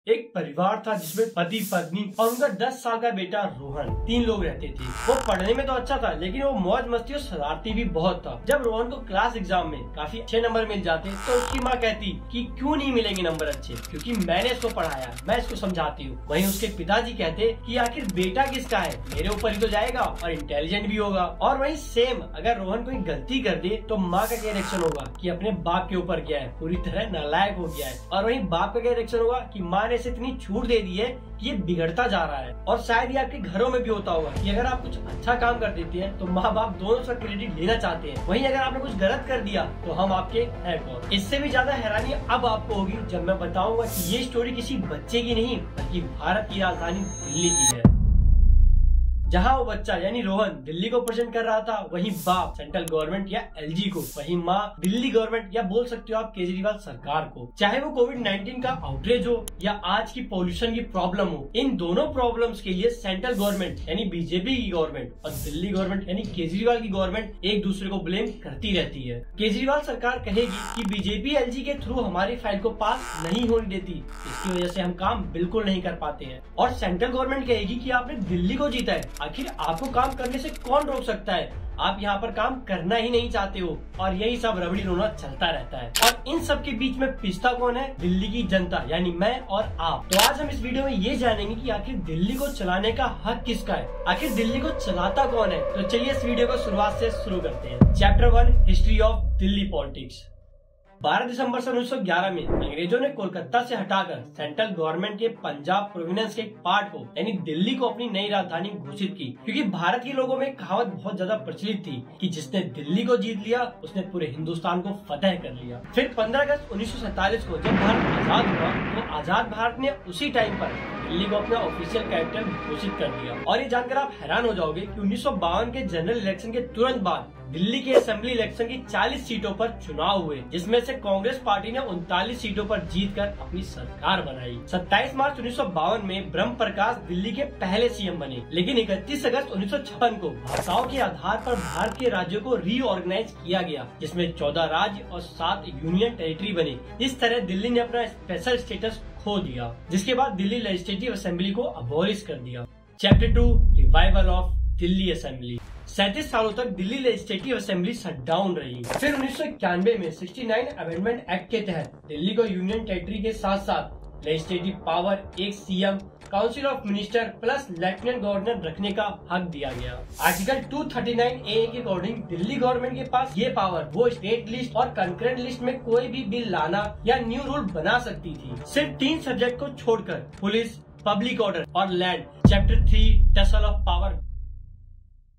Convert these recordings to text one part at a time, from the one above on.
एक परिवार था जिसमें पति पत्नी और उनका 10 साल का बेटा रोहन 3 लोग रहते थे। वो पढ़ने में तो अच्छा था, लेकिन वो मौज मस्ती और शरारती भी बहुत था। जब रोहन को क्लास एग्जाम में काफी अच्छे नंबर मिल जाते तो उसकी माँ कहती कि क्यों नहीं मिलेंगे नंबर अच्छे, क्योंकि मैंने इसको पढ़ाया, मैं इसको समझाती हूँ। वहीं उसके पिताजी कहते कि आखिर बेटा किसका है, मेरे ऊपर ही तो जाएगा और इंटेलिजेंट भी होगा। और वहीं सेम अगर रोहन कोई गलती कर दे तो माँ का क्या रिएक्शन होगा कि अपने बाप के ऊपर गया है, पूरी तरह नालायक हो गया है। और वहीं बाप का क्या रिएक्शन होगा कि माँ ने इसे इतनी छूट दे दी है कि ये बिगड़ता जा रहा है। और शायद ये आपके घरों में भी होता होगा कि अगर आप कुछ अच्छा काम कर देते हैं तो माँ बाप दोनों से क्रेडिट लेना चाहते हैं, वहीं अगर आपने कुछ गलत कर दिया तो हम आपके हैं कौन। इससे भी ज्यादा हैरानी अब आपको होगी जब मैं बताऊंगा कि ये स्टोरी किसी बच्चे की नहीं बल्कि भारत की राजधानी दिल्ली की है। जहाँ वो बच्चा यानी रोहन दिल्ली को प्रेजेंट कर रहा था, वहीं बाप सेंट्रल गवर्नमेंट या एलजी को, वहीं माँ दिल्ली गवर्नमेंट या बोल सकते हो आप केजरीवाल सरकार को। चाहे वो कोविड-19 का आउटरेज हो या आज की पोल्यूशन की प्रॉब्लम हो, इन दोनों प्रॉब्लम्स के लिए सेंट्रल गवर्नमेंट यानी बीजेपी की गवर्नमेंट और दिल्ली गवर्नमेंट यानी केजरीवाल की गवर्नमेंट एक दूसरे को ब्लेम करती रहती है। केजरीवाल सरकार कहेगी कि बीजेपी एलजी के थ्रू हमारी फाइल को पास नहीं होने देती, इसकी वजह से हम काम बिल्कुल नहीं कर पाते हैं। और सेंट्रल गवर्नमेंट कहेगी कि आपने दिल्ली को जीता है, आखिर आपको काम करने से कौन रोक सकता है, आप यहाँ पर काम करना ही नहीं चाहते हो। और यही सब रबड़ी रोना चलता रहता है। और इन सब के बीच में पिसता कौन है? दिल्ली की जनता यानी मैं और आप। तो आज हम इस वीडियो में ये जानेंगे कि आखिर दिल्ली को चलाने का हक किसका है, आखिर दिल्ली को चलाता कौन है। तो चलिए इस वीडियो को शुरुआत से शुरू करते हैं। Chapter 1 history of Delhi politics. 12 दिसंबर सन 1911 में अंग्रेजों ने कोलकाता से हटाकर सेंट्रल गवर्नमेंट के पंजाब प्रोविंस के एक पार्ट को यानी दिल्ली को अपनी नई राजधानी घोषित की, क्योंकि भारत के लोगों में कहावत बहुत ज्यादा प्रचलित थी कि जिसने दिल्ली को जीत लिया उसने पूरे हिंदुस्तान को फतेह कर लिया। फिर 15 अगस्त 1947 को जब भारत आजाद हुआ तो आजाद भारत ने उसी टाइम पर दिल्ली को अपना ऑफिशियल कैपिटल घोषित कर दिया। और ये जानकर आप हैरान हो जाओगे कि 1952 के जनरल इलेक्शन के तुरंत बाद दिल्ली के असेंबली इलेक्शन की 40 सीटों पर चुनाव हुए, जिसमें से कांग्रेस पार्टी ने 39 सीटों पर जीतकर अपनी सरकार बनाई। 27 मार्च 1952 में ब्रह्म प्रकाश दिल्ली के पहले सीएम बने, लेकिन 31 अगस्त 1956 को भाषाओं के आधार पर भारत के राज्यों को रीऑर्गेनाइज किया गया, जिसमें 14 राज्य और 7 यूनियन टेरिटरी बने। इस तरह दिल्ली ने अपना स्पेशल स्टेटस खो दिया, जिसके बाद दिल्ली लेजिस्लेटिव असेंबली को अबॉलिश कर दिया। Chapter 2 revival of Delhi assembly. 37 सालों तक Delhi legislative assembly shut down रही। फिर 1991 में 69 अमेंडमेंट एक्ट के तहत दिल्ली को यूनियन टेरिटरी के साथ साथ लेजिस्लेटिव पावर एक CM, council of minister plus lieutenant governor रखने का हक दिया गया। आर्टिकल 239A के अकॉर्डिंग दिल्ली गवर्नमेंट के पास ये पावर वो स्टेट लिस्ट और कंकरेंट लिस्ट में कोई भी बिल लाना या न्यू रूल बना सकती थी, सिर्फ 3 सब्जेक्ट को छोड़कर, पुलिस, पब्लिक ऑर्डर और land. Chapter 3 tussle of power.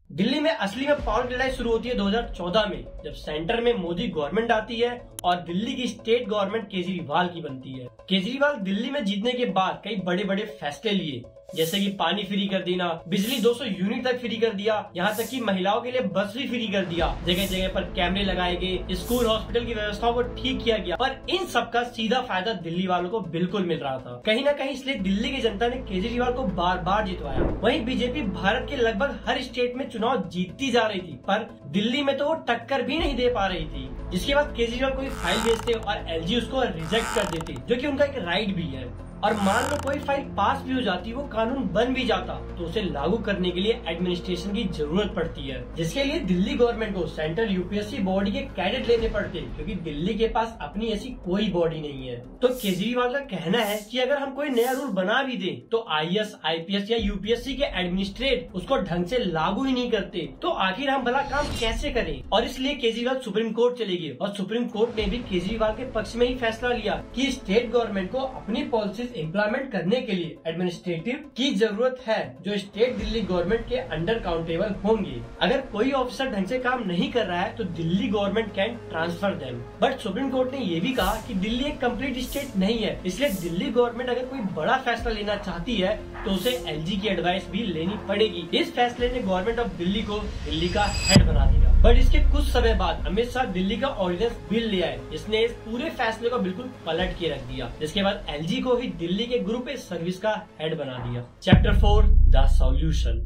Delhi में असली में पावर की लड़ाई शुरू होती है 2014 में, जब सेंटर में मोदी गवर्नमेंट आती है और दिल्ली की स्टेट गवर्नमेंट केजरीवाल की बनती है। केजरीवाल दिल्ली में जीतने के बाद कई बड़े बड़े फैसले लिए, जैसे कि पानी फ्री कर देना, बिजली 200 यूनिट तक फ्री कर दिया, यहाँ तक कि महिलाओं के लिए बस भी फ्री कर दिया, जगह जगह पर कैमरे लगाए गए, स्कूल हॉस्पिटल की व्यवस्थाओं को ठीक किया गया। पर इन सब का सीधा फायदा दिल्ली वालों को बिल्कुल मिल रहा था। कहीं न कहीं इसलिए दिल्ली की जनता ने केजरीवाल को बार बार जितवाया। वहीं बीजेपी भारत के लगभग हर स्टेट में चुनाव जीतती जा रही थी, पर दिल्ली में तो वो टक्कर भी नहीं दे पा रही थी। जिसके बाद केजरीवाल कोई फाइल भेजते और एलजी उसको रिजेक्ट कर देते, जो कि उनका एक राइट भी है। और मान लो कोई फाइल पास भी हो जाती, वो कानून बन भी जाता, तो उसे लागू करने के लिए एडमिनिस्ट्रेशन की जरूरत पड़ती है, जिसके लिए दिल्ली गवर्नमेंट को सेंट्रल यूपीएससी बॉडी के कैडेट लेने पड़ते, क्योंकि दिल्ली के पास अपनी ऐसी कोई बॉडी नहीं है। तो केजरीवाल का कहना है कि अगर हम कोई नया रूल बना भी दे तो आईएएस, आईपीएस या यूपीएससी के एडमिनिस्ट्रेट उसको ढंग से लागू ही नहीं करते, तो आखिर हम भला काम कैसे करें। और इसलिए केजरीवाल सुप्रीम कोर्ट चले गए और सुप्रीम कोर्ट ने भी केजरीवाल के पक्ष में ही फैसला लिया कि स्टेट गवर्नमेंट को अपनी पॉलिसी इम्प्लीमेंट करने के लिए एडमिनिस्ट्रेटिव की जरूरत है, जो स्टेट दिल्ली गवर्नमेंट के अंडर काउंटेबल होंगे। अगर कोई ऑफिसर ढंग से काम नहीं कर रहा है तो Delhi government can transfer them. But supreme court ने ये भी कहा कि दिल्ली एक कंप्लीट स्टेट नहीं है, इसलिए दिल्ली गवर्नमेंट अगर कोई बड़ा फैसला लेना चाहती है तो उसे एलजी की एडवाइस भी लेनी पड़ेगी। इस फैसले ने गवर्नमेंट ऑफ दिल्ली को दिल्ली का हेड बना दिया। बट इसके कुछ समय बाद अमित शाह दिल्ली का ऑर्डिनेंस बिल ले आए, जिसने इस पूरे फैसले को बिल्कुल पलट के रख दिया, जिसके बाद एलजी को ही दिल्ली के ग्रुप ए सर्विस का हेड बना दिया। Chapter 4 the solution.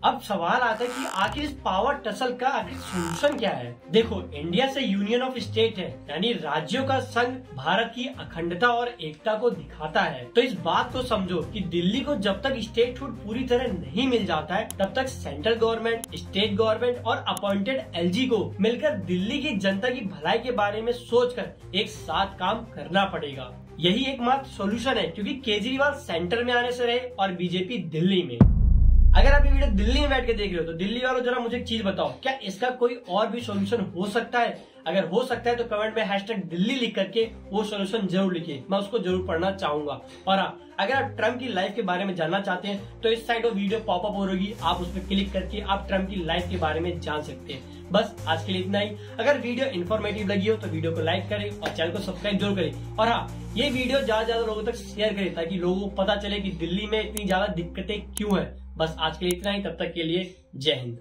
अब सवाल आता है कि आखिर इस पावर टसल का आखिर सोल्यूशन क्या है। देखो, इंडिया से यूनियन ऑफ स्टेट है, यानी राज्यों का संघ भारत की अखंडता और एकता को दिखाता है। तो इस बात को समझो कि दिल्ली को जब तक स्टेटहुड पूरी तरह नहीं मिल जाता है, तब तक सेंट्रल गवर्नमेंट, स्टेट गवर्नमेंट और अपॉइंटेड एलजी को मिलकर दिल्ली की जनता की भलाई के बारे में सोचकर एक साथ काम करना पड़ेगा। यही एकमात्र सॉल्यूशन है, क्योंकि केजरीवाल सेंटर में आने से रहे और बीजेपी दिल्ली में। अगर आप ये वीडियो दिल्ली में बैठ के देख रहे हो तो दिल्ली वालों जरा मुझे एक चीज बताओ, क्या इसका कोई और भी सॉल्यूशन हो सकता है? अगर हो सकता है तो कमेंट में #दिल्ली लिख करके वो सॉल्यूशन जरूर लिखिए, मैं उसको जरूर पढ़ना चाहूंगा। और हाँ, अगर आप ट्रम्प की लाइफ के बारे में जानना चाहते हैं तो इस साइड वो वीडियो पॉपअप हो रही, आप उस पर क्लिक करके आप ट्रम्प की लाइफ के बारे में जान सकते हैं। बस आज के लिए इतना ही। अगर वीडियो इन्फॉर्मेटिव लगी हो तो वीडियो को लाइक करें और चैनल को सब्सक्राइब जरूर करें। और हाँ, ये वीडियो ज्यादा लोगों तक शेयर करें ताकि लोगों को पता चले कि दिल्ली में इतनी ज्यादा दिक्कतें क्यों है। बस आज के लिए इतना ही, तब तक के लिए जय हिंद।